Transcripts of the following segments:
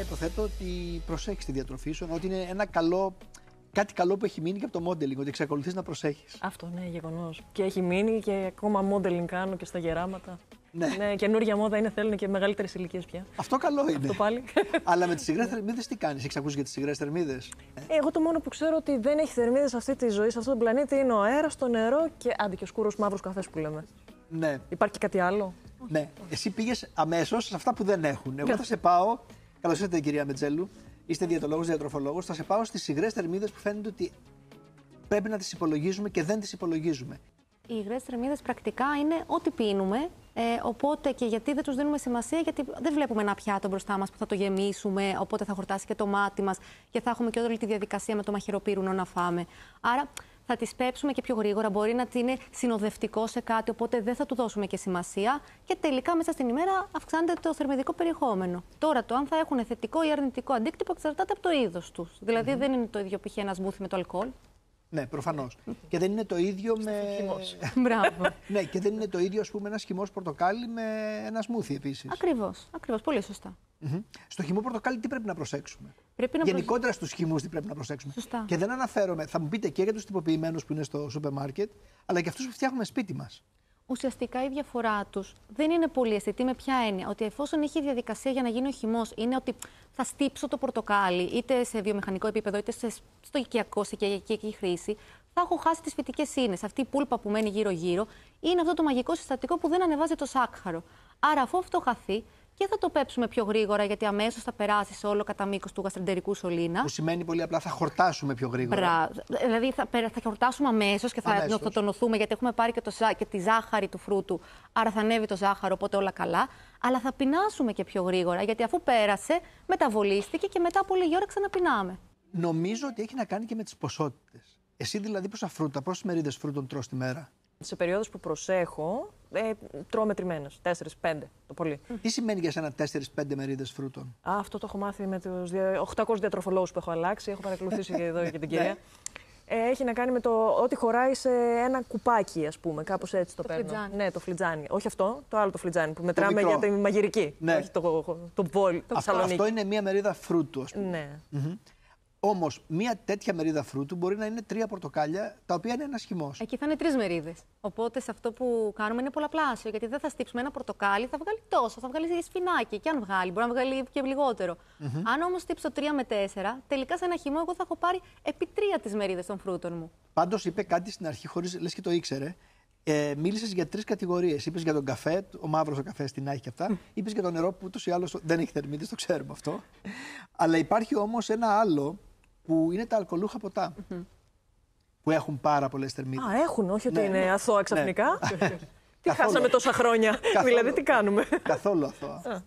Υποθέτω ότι προσέχεις τη διατροφή σου, ότι είναι ένα κάτι καλό που έχει μείνει και από το modeling, ότι εξακολουθείς να προσέχεις. Αυτό ναι, γεγονός. Και έχει μείνει και ακόμα modeling κάνω και στα γεράματα. Ναι. Ναι, καινούργια μόδα είναι, θέλουν και μεγαλύτερες ηλικίες πια. Αυτό καλό είναι. Αυτό πάλι. Αλλά με τις υγρές θερμίδες τι κάνεις, έχεις ακούσει για τις υγρές θερμίδες? Εγώ το μόνο που ξέρω ότι δεν έχει θερμίδες σε αυτή τη ζωή, σε αυτόν τον πλανήτη, είναι ο αέρας, το νερό και άντε και ο σκούρος μαύρος καφές που λέμε. Ναι. Υπάρχει και κάτι άλλο? Ναι. Εσύ πήγες αμέσως σε αυτά που δεν έχουν. Εγώ θα σε πάω. Καλώς ήρθατε, κυρία Μετζέλου. Είστε διαιτολόγος, διατροφολόγος. Θα σε πάω στις υγρές θερμίδες που φαίνεται ότι πρέπει να τις υπολογίζουμε και δεν τις υπολογίζουμε. Οι υγρές θερμίδες πρακτικά είναι ό,τι πίνουμε. Οπότε και γιατί δεν τους δίνουμε σημασία, γιατί δεν βλέπουμε ένα πιάτο μπροστά μας που θα το γεμίσουμε, οπότε θα χορτάσει και το μάτι μας και θα έχουμε και όλη τη διαδικασία με το μαχαιροπύρουνο να φάμε. Άρα θα τις πέψουμε και πιο γρήγορα. Μπορεί να είναι συνοδευτικό σε κάτι, οπότε δεν θα του δώσουμε και σημασία. Και τελικά μέσα στην ημέρα αυξάνεται το θερμιδικό περιεχόμενο. Τώρα, το αν θα έχουν θετικό ή αρνητικό αντίκτυπο εξαρτάται από το είδος τους. Δηλαδή, δεν είναι το ίδιο π.χ. ένα σμούθι με το αλκοόλ. Ναι, προφανώς. Και δεν είναι το ίδιο με. Μπράβο. Ναι, και δεν είναι το ίδιο, ας πούμε, ένα χυμός πορτοκάλι με ένα σμούθι επίσης. Ακριβώς. Πολύ σωστά. Στο χυμό πορτοκάλι τι πρέπει να προσέξουμε? Γενικότερα στους χυμούς τι πρέπει να προσέξουμε? Σωστά. Και δεν αναφέρομαι, θα μου πείτε και για τους τυποποιημένους που είναι στο σούπερ μάρκετ, αλλά και αυτούς που φτιάχνουμε σπίτι μας. Ουσιαστικά η διαφορά τους δεν είναι πολύ αισθητή. Με ποια έννοια? Ότι εφόσον έχει διαδικασία για να γίνει ο χυμός, είναι ότι θα στύψω το πορτοκάλι είτε σε βιομηχανικό επίπεδο είτε στο οικιακό, σε οικιακή χρήση, θα έχω χάσει τις φυτικές ίνες. Αυτή η πούλπα που μένει γύρω-γύρω είναι αυτό το μαγικό συστατικό που δεν ανεβάζει το σάκχαρο. Άρα, αφού αυτό χαθεί, και θα το πέψουμε πιο γρήγορα, γιατί αμέσως θα περάσει σε όλο κατά μήκος του γαστρεντερικού σωλήνα. Που σημαίνει πολύ απλά θα χορτάσουμε πιο γρήγορα. Δηλαδή θα χορτάσουμε αμέσως και θα τονωθούμε, γιατί έχουμε πάρει και τη ζάχαρη του φρούτου. Άρα θα ανέβει το ζάχαρο, οπότε όλα καλά. Αλλά θα πεινάσουμε και πιο γρήγορα, γιατί αφού πέρασε, μεταβολίστηκε και μετά από λίγη ώρα ξαναπεινάμε. Νομίζω ότι έχει να κάνει και με τις ποσότητες. Εσύ δηλαδή πόσες μερίδες φρούτων τρως τη μέρα? Σε περιόδους που προσέχω, τρώω μετρημένες. 4-5 το πολύ. Τι σημαίνει για σένα 4-5 μερίδες φρούτων? Αυτό το έχω μάθει με τους 800 διατροφολόγους που έχω αλλάξει. Έχω παρακολουθήσει και εδώ και την κυρία. Έχει να κάνει με το ότι χωράει σε ένα κουπάκι, ας πούμε. Κάπως έτσι το παίρνω. Φλιτζάνι. Ναι, το φλιτζάνι. Όχι αυτό, το άλλο το φλιτζάνι που μετράμε για τη μαγειρική. Ναι. Όχι το μπολ. Αυτό είναι μία μερίδα φρούτου, ας πούμε. Ναι. Όμως, μία τέτοια μερίδα φρούτου μπορεί να είναι 3 πορτοκάλια, τα οποία είναι ένας χυμός. Εκεί θα είναι 3 μερίδες. Οπότε σε αυτό που κάνουμε είναι πολλαπλάσιο. Γιατί δεν θα στύψουμε ένα πορτοκάλι, θα βγάλει τόσο. Θα βγάλει σφινάκι. Και αν βγάλει, μπορεί να βγάλει και λιγότερο. Αν όμως στύψω 3 με 4, τελικά σε ένα χυμό εγώ θα έχω πάρει επί 3 τις μερίδες των φρούτων μου. Πάντως είπε κάτι στην αρχή, χωρίς λες και το ήξερε. Μίλησες για 3 κατηγορίες. Είπες για τον καφέ, ο μαύρος ο καφές την έχει και αυτά. Είπες για το νερό που ούτως ή άλλως δεν έχει θερμίδες, το ξέρουμε αυτό. Αλλά υπάρχει όμως ένα άλλο που είναι τα αλκοολούχα ποτά. Που έχουν πάρα πολλές θερμίδες. Α, έχουν, όχι ότι είναι αθώα ξαφνικά. Τι Καθόλου. χάσαμε τόσα χρόνια. Δηλαδή, τι κάνουμε. Καθόλου αθώα.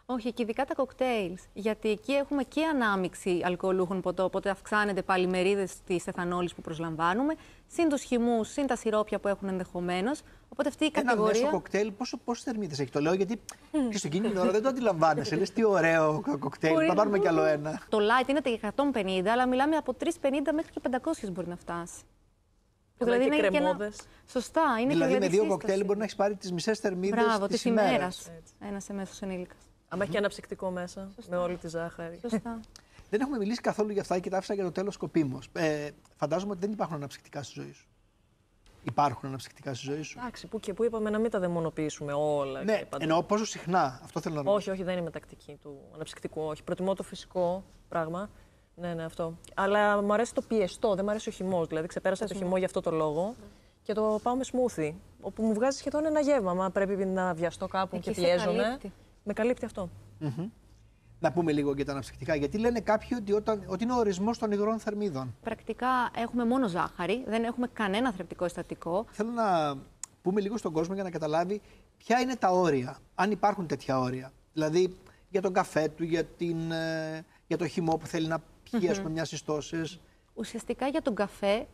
Όχι, και ειδικά τα κοκτέιλς. Γιατί εκεί έχουμε και ανάμειξη αλκοολούχων ποτό, οπότε αυξάνεται πάλι οι μερίδες της εθανόλης που προσλαμβάνουμε, συν τους χυμούς, συν τα σιρόπια που έχουν ενδεχομένως. Οπότε αυτή η κατηγορία. Ένα μέσο κοκτέιλ, πόσες θερμίδες έχει? Το λέω γιατί και στο εκείνη την ώρα δεν το αντιλαμβάνεσαι. Λες τι ωραίο κοκτέιλ, θα πάρουμε κι άλλο ένα. Το light είναι τα 150, αλλά μιλάμε από 350 μέχρι και 500 μπορεί να φτάσει. Δηλαδή είναι και κρεμόδες. Σωστά, είναι δηλαδή και με 2 κοκτέιλ μπορεί να έχει πάρει τις μισές θερμίδες της ημέρας. Ένας εμέσως ενήλικας. Αν έχει και ένα ψυκτικό μέσα, με όλη τη ζάχαρη. Σωστά. Δεν έχουμε μιλήσει καθόλου για αυτά και τα άφησα για το τέλος σκοπίμως. Φαντάζομαι ότι δεν υπάρχουν αναψυκτικά στη ζωή σου. Υπάρχουν αναψυκτικά στη ζωή σου? Εντάξει, που και που είπαμε να μην τα δαιμονοποιήσουμε όλα. Ναι, εννοώ πόσο συχνά. Αυτό θέλω να ρωτήσω. Όχι, δεν είμαι τακτική του αναψυκτικού. Όχι. Προτιμώ το φυσικό πράγμα. Ναι, αυτό. Αλλά μου αρέσει το πιεστό, δεν μου αρέσει ο χυμός. Δηλαδή, ξεπέρασα το χυμό για αυτό το λόγο και το πάω με σμούθι. Όπου μου βγάζει σχεδόν ένα γεύμα. Μα πρέπει να βιαστώ κάπου και πιέζομαι. Με καλύπτει αυτό. Να πούμε λίγο για τα αναψυκτικά. Γιατί λένε κάποιοι ότι είναι ο ορισμός των υγρών θερμίδων. Πρακτικά έχουμε μόνο ζάχαρη, δεν έχουμε κανένα θρεπτικό συστατικό. Θέλω να πούμε λίγο στον κόσμο για να καταλάβει ποια είναι τα όρια, αν υπάρχουν τέτοια όρια. Δηλαδή για τον καφέ του, για το χυμό που θέλει να πιει, ας πούμε, μιας ιστώσης. Ουσιαστικά για τον καφέ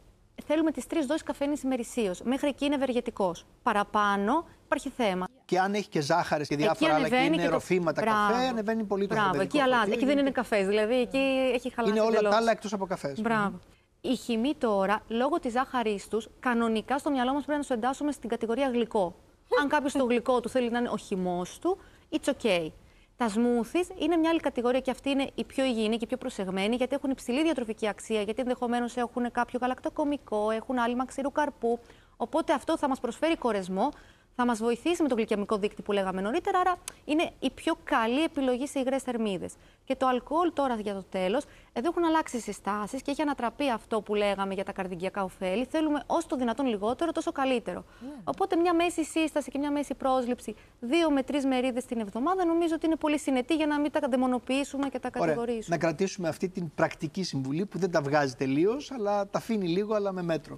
θέλουμε τις 3 δόσεις καφέινης ημερησίως. Μέχρι εκεί είναι ευεργετικός. Παραπάνω υπάρχει θέμα. Και αν έχει και ζάχαρες και διάφορα άλλα και είναι ροφήματα καφέ, ανεβαίνει πολύ το Μπράβο, εκεί αλλάζει. Εκεί δεν είναι καφές, δηλαδή εκεί έχει χαλάσει. Είναι όλα τα άλλα εκτός από καφές. Μπράβο. Οι χυμοί τώρα, λόγω της ζάχαρής τους, κανονικά στο μυαλό μας πρέπει να τους εντάσσουμε στην κατηγορία γλυκό. Αν κάποιος το γλυκό του θέλει να είναι ο χυμός του, it's okay. Τα smoothies είναι μια άλλη κατηγορία και αυτή είναι η πιο υγιεινή και η πιο προσεγμένη, γιατί έχουν υψηλή διατροφική αξία, γιατί ενδεχομένως έχουν κάποιο γαλακτοκομικό, έχουν άλυμα ξηρού καρπού. Οπότε αυτό θα μας προσφέρει κορεσμό, θα μας βοηθήσει με το γλυκαιμικό δείκτη που λέγαμε νωρίτερα, άρα είναι η πιο καλή επιλογή σε υγρές θερμίδες. Και το αλκοόλ τώρα για το τέλος, εδώ έχουν αλλάξει οι συστάσεις και έχει ανατραπεί αυτό που λέγαμε για τα καρδιαγκιακά ωφέλη. Θέλουμε όσο το δυνατόν λιγότερο, τόσο καλύτερο. Οπότε μια μέση σύσταση και μια μέση πρόσληψη 2 με 3 μερίδες την εβδομάδα νομίζω ότι είναι πολύ συνετή για να μην τα δαιμονοποιήσουμε και τα κατηγορήσουμε. Να κρατήσουμε αυτή την πρακτική συμβουλή που δεν τα βγάζει τελείως, αλλά τα αφήνει λίγο, αλλά με μέτρο.